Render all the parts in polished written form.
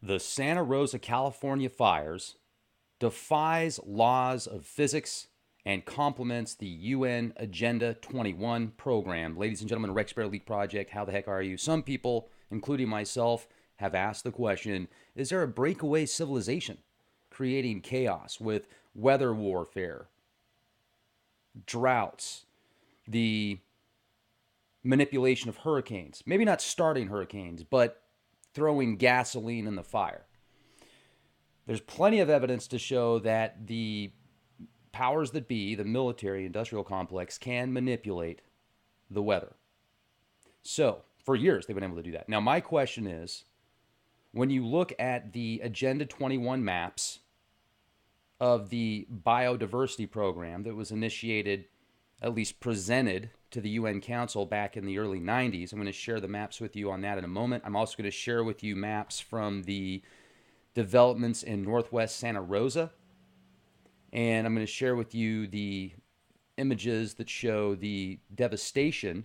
The Santa Rosa, California fires defies laws of physics and complements the UN Agenda 21 program. Ladies and gentlemen, Rex Bear Leak Project, how the heck are you? Some people, including myself, have asked the question, is there a breakaway civilization creating chaos with weather warfare, droughts, the manipulation of hurricanes? Maybe not starting hurricanes, but throwing gasoline in the fire. There's plenty of evidence to show that the powers that be, the military industrial complex, can manipulate the weather. So, for years, they've been able to do that. Now, my question is, when you look at the Agenda 21 maps of the biodiversity program that was initiated, at least presented to the UN Council back in the early 90s, I'm going to share the maps with you on that in a moment. I'm also going to share with you maps from the developments in Northwest Santa Rosa. And I'm going to share with you the images that show the devastation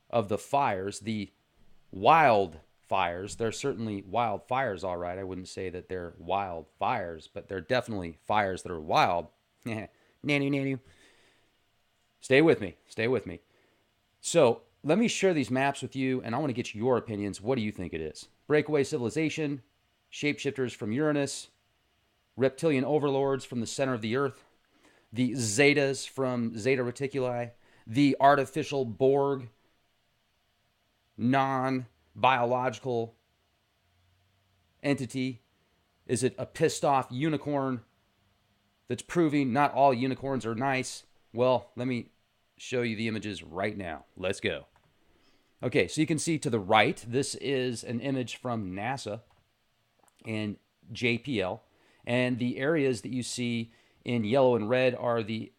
of the fires, the wild fires. They're certainly wild fires, all right. I wouldn't say that they're wild fires, but they're definitely fires that are wild. Nanny. Stay with me. Stay with me. So let me share these maps with you, and I want to get your opinions. What do you think it is? Breakaway civilization, shapeshifters from Uranus, reptilian overlords from the center of the Earth, the Zetas from Zeta Reticuli, the artificial Borg, non-biological entity. Is it a pissed off unicorn that's proving not all unicorns are nice? Well, let me show you the images right now. Let's go. Okay, so you can see to the right, this is an image from NASA and JPL. And the areas that you see in yellow and red are the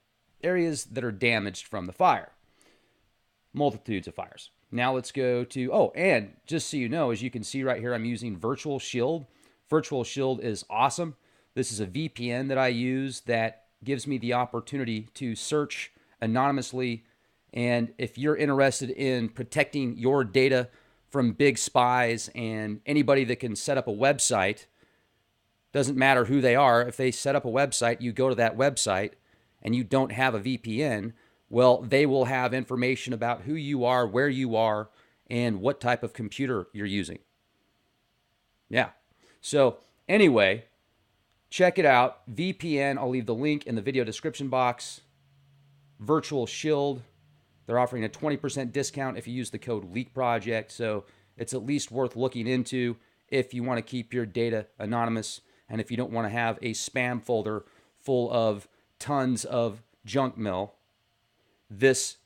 areas that are damaged from the fire. Multitudes of fires. Now let's go to, and just so you know, as you can see right here, I'm using Virtual Shield. Virtual Shield is awesome. This is a VPN that I use that gives me the opportunity to search anonymously. And if you're interested in protecting your data from big spies and anybody that can set up a website, doesn't matter who they are, if they set up a website, you go to that website and you don't have a VPN, well, they will have information about who you are, where you are, and what type of computer you're using. Yeah. So anyway, check it out. VPN, I'll leave the link in the video description box. Virtual Shield, they're offering a 20% discount if you use the code LEAKPROJECT. So it's at least worth looking into if you want to keep your data anonymous and if you don't want to have a spam folder full of tons of junk mail. This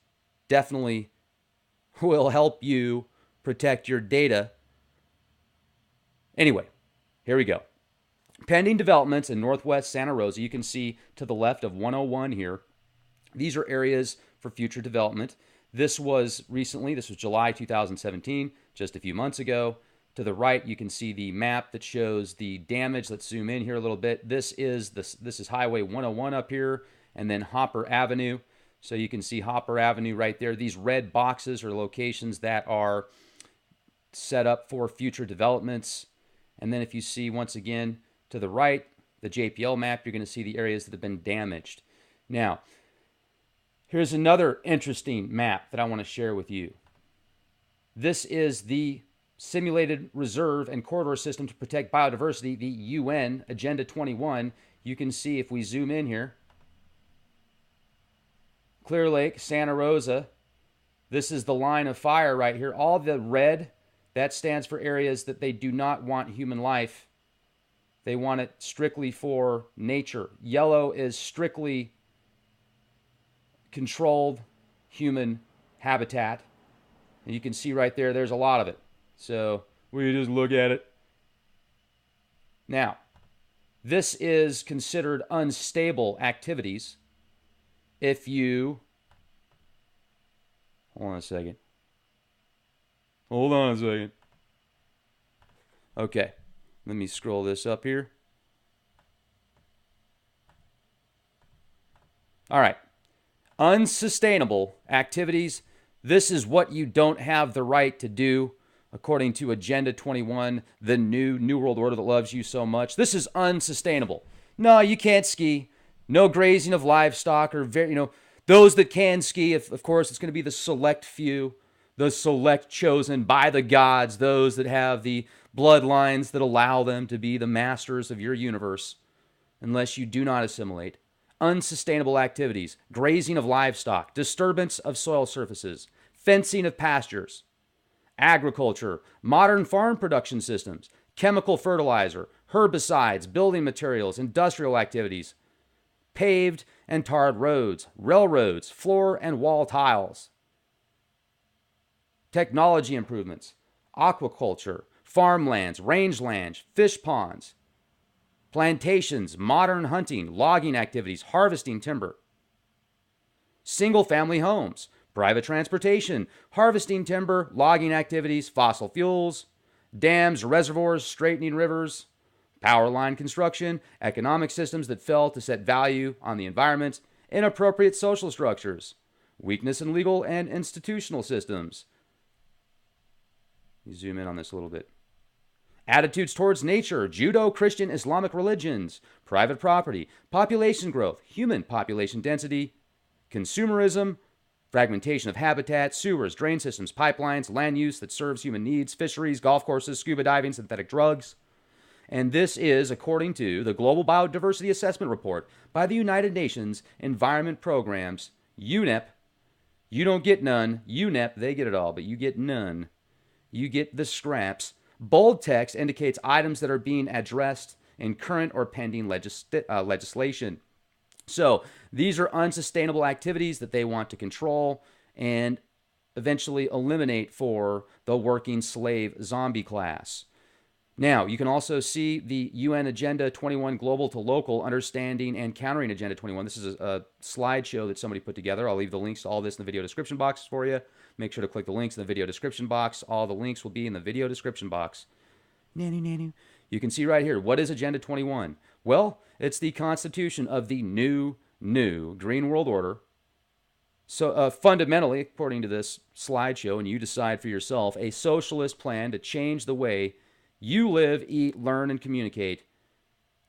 definitely will help you protect your data. Anyway, here we go. Pending developments in Northwest Santa Rosa. You can see to the left of 101 here. These are areas for future development. This was recently, this was July 2017, just a few months ago. To the right, you can see the map that shows the damage. Let's zoom in here a little bit. This is Highway 101 up here, and then Hopper Avenue. So you can see Hopper Avenue right there. These red boxes are locations that are set up for future developments. And then if you see, once again, to the right, the JPL map, you're going to see the areas that have been damaged. Now, here's another interesting map that I want to share with you. This is the simulated reserve and corridor system to protect biodiversity, the UN Agenda 21. You can see if we zoom in here, Clear Lake, Santa Rosa. This is the line of fire right here. All the red, that stands for areas that they do not want human life. They want it strictly for nature. Yellow is strictly controlled human habitat. And you can see right there, there's a lot of it. So we just look at it. Now, this is considered unstable activities if you, hold on a second. Okay, let me scroll this up here. All right, unsustainable activities. This is what you don't have the right to do according to Agenda 21, the new World Order that loves you so much. This is unsustainable. No, you can't ski. No grazing of livestock or those that can ski. Of course, it's going to be the select few, the select chosen by the gods, those that have the bloodlines that allow them to be the masters of your universe, unless you do not assimilate. Unsustainable activities, grazing of livestock, disturbance of soil surfaces, fencing of pastures, agriculture, modern farm production systems, chemical fertilizer, herbicides, building materials, industrial activities, paved and tarred roads, railroads, floor and wall tiles, technology improvements, aquaculture, farmlands, rangelands, fish ponds, plantations, modern hunting, logging activities, harvesting timber, single-family homes, private transportation, harvesting timber, logging activities, fossil fuels, dams, reservoirs, straightening rivers, power line construction, economic systems that fail to set value on the environment, inappropriate social structures, weakness in legal and institutional systems. You zoom in on this a little bit. Attitudes towards nature, Judeo-Christian Islamic religions, private property, population growth, human population density, consumerism, fragmentation of habitat, sewers, drain systems, pipelines, land use that serves human needs, fisheries, golf courses, scuba diving, synthetic drugs. And this is according to the Global Biodiversity Assessment Report by the United Nations Environment Programs, UNEP. You don't get none. UNEP, they get it all, but you get none. You get the scraps. Bold text indicates items that are being addressed in current or pending legislation. So these are unsustainable activities that they want to control and eventually eliminate for the working slave zombie class. Now, you can also see the UN Agenda 21 Global to Local Understanding and Countering Agenda 21. This is a slideshow that somebody put together. I'll leave the links to all this in the video description box for you. Make sure to click the links in the video description box. All the links will be in the video description box. Nanu. You can see right here, what is Agenda 21? Well, it's the constitution of the new Green World Order. So fundamentally, according to this slideshow, and you decide for yourself, a socialist plan to change the way you live, eat, learn, and communicate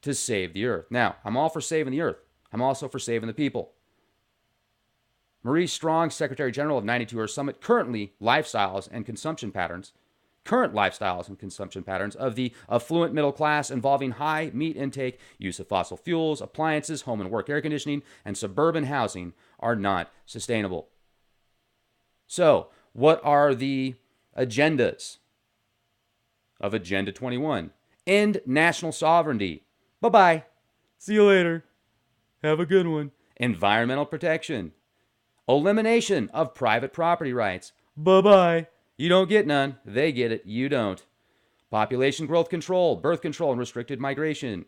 to save the earth. Now, I'm all for saving the earth. I'm also for saving the people. Maurice Strong, Secretary General of 92 Earth Summit, current lifestyles and consumption patterns of the affluent middle class involving high meat intake, use of fossil fuels, appliances, home and work air conditioning, and suburban housing are not sustainable. So, what are the agendas of Agenda 21? End national sovereignty. Bye-bye. See you later. Have a good one. Environmental protection. Elimination of private property rights. Bye-bye. You don't get none. They get it. You don't. Population growth control, birth control, and restricted migration.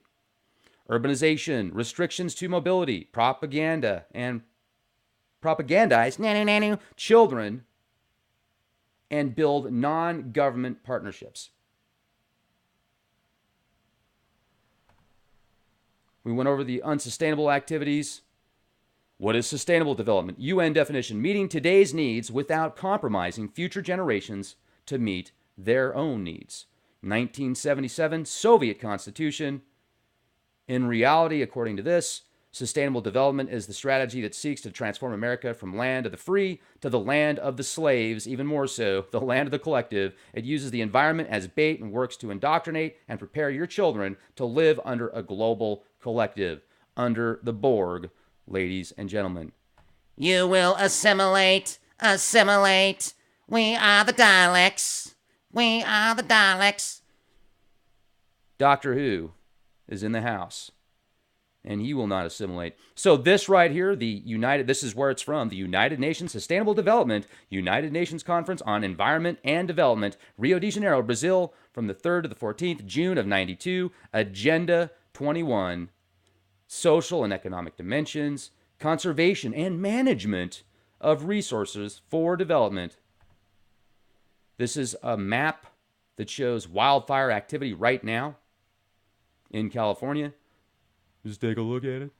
Urbanization, restrictions to mobility, propaganda, and propagandize children, and build non-government partnerships. We went over the unsustainable activities. What is sustainable development? UN definition, meeting today's needs without compromising future generations to meet their own needs. 1977 Soviet Constitution. In reality, according to this, sustainable development is the strategy that seeks to transform America from land of the free to the land of the slaves, even more so, the land of the collective. It uses the environment as bait and works to indoctrinate and prepare your children to live under a global collective, under the Borg, ladies and gentlemen. You will assimilate. We are the Daleks. Doctor Who is in the house, and he will not assimilate. So this right here, this is where it's from, the United Nations Sustainable Development, United Nations Conference on Environment and Development, Rio de Janeiro, Brazil, from the 3rd to the 14th June of 92, Agenda 21, social and economic dimensions, conservation and management of resources for development. This is a map that shows wildfire activity right now in California. Just take a look at it.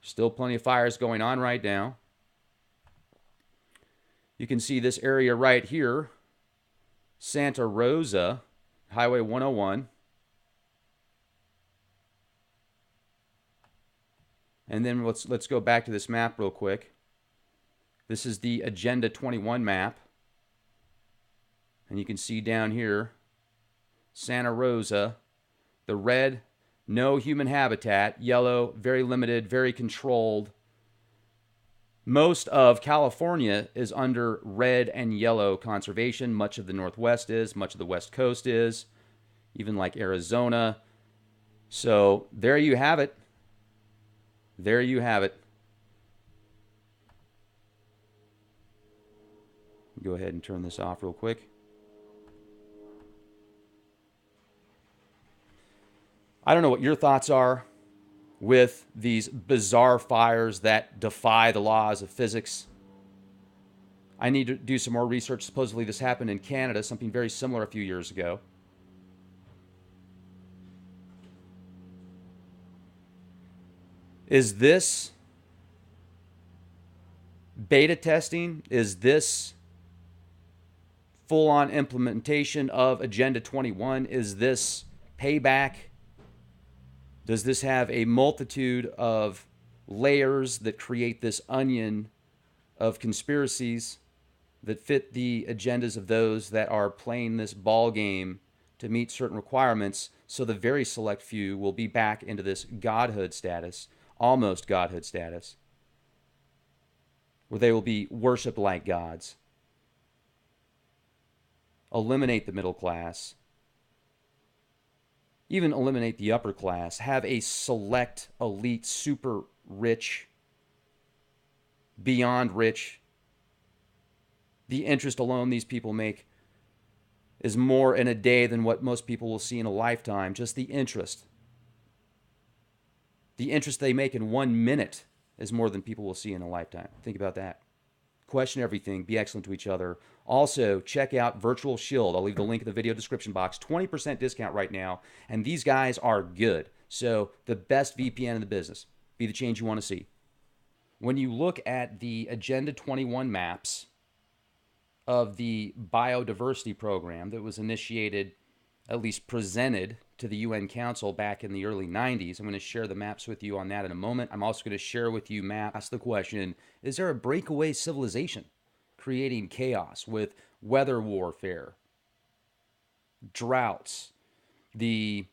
Still plenty of fires going on right now. You can see this area right here, Santa Rosa, Highway 101. And then let's go back to this map real quick. This is the Agenda 21 map. And you can see down here, Santa Rosa, the red, no human habitat, yellow, very limited, very controlled. Most of California is under red and yellow conservation. Much of the Northwest is, much of the West Coast is, even like Arizona. So there you have it. There you have it. Go ahead and turn this off real quick. I don't know what your thoughts are with these bizarre fires that defy the laws of physics. I need to do some more research. Supposedly this happened in Canada, something very similar a few years ago. Is this beta testing? Is this full-on implementation of Agenda 21? Is this payback? Does this have a multitude of layers that create this onion of conspiracies that fit the agendas of those that are playing this ball game to meet certain requirements, so the very select few will be back into this godhood status, almost godhood status, where they will be worshipped like gods? Eliminate the middle class, even eliminate the upper class, have a select, elite, super rich, beyond rich. The interest alone these people make is more in a day than what most people will see in a lifetime. Just the interest. The interest they make in 1 minute is more than people will see in a lifetime. Think about that. Question everything. Be excellent to each other. Also, check out Virtual Shield. I'll leave the link in the video description box. 20% discount right now. And these guys are good. So the best VPN in the business. Be the change you want to see. When you look at the Agenda 21 maps of the biodiversity program that was initiated, at least presented to the UN Council back in the early 90s. I'm going to share the maps with you on that in a moment. I'm also going to share with you maps. Ask the question, is there a breakaway civilization creating chaos with weather warfare, droughts, the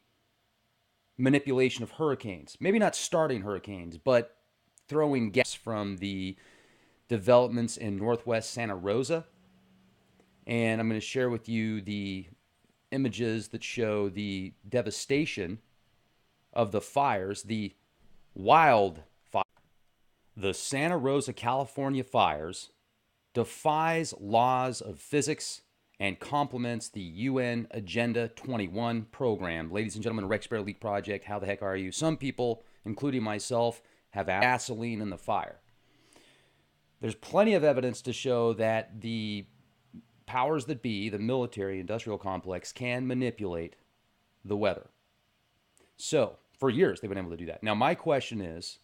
manipulation of hurricanes? Maybe not starting hurricanes, but throwing gas from the developments in northwest Santa Rosa. And I'm going to share with you the images that show the devastation of the fires, the wild fire. The Santa Rosa, California fires defies laws of physics and complements the UN Agenda 21 program. Ladies and gentlemen, Rex Bear Elite Project, how the heck are you? Some people, including myself, have gasoline in the fire. There's plenty of evidence to show that the powers that be, the military industrial complex, can manipulate the weather. So, for years, they've been able to do that. Now, my question is,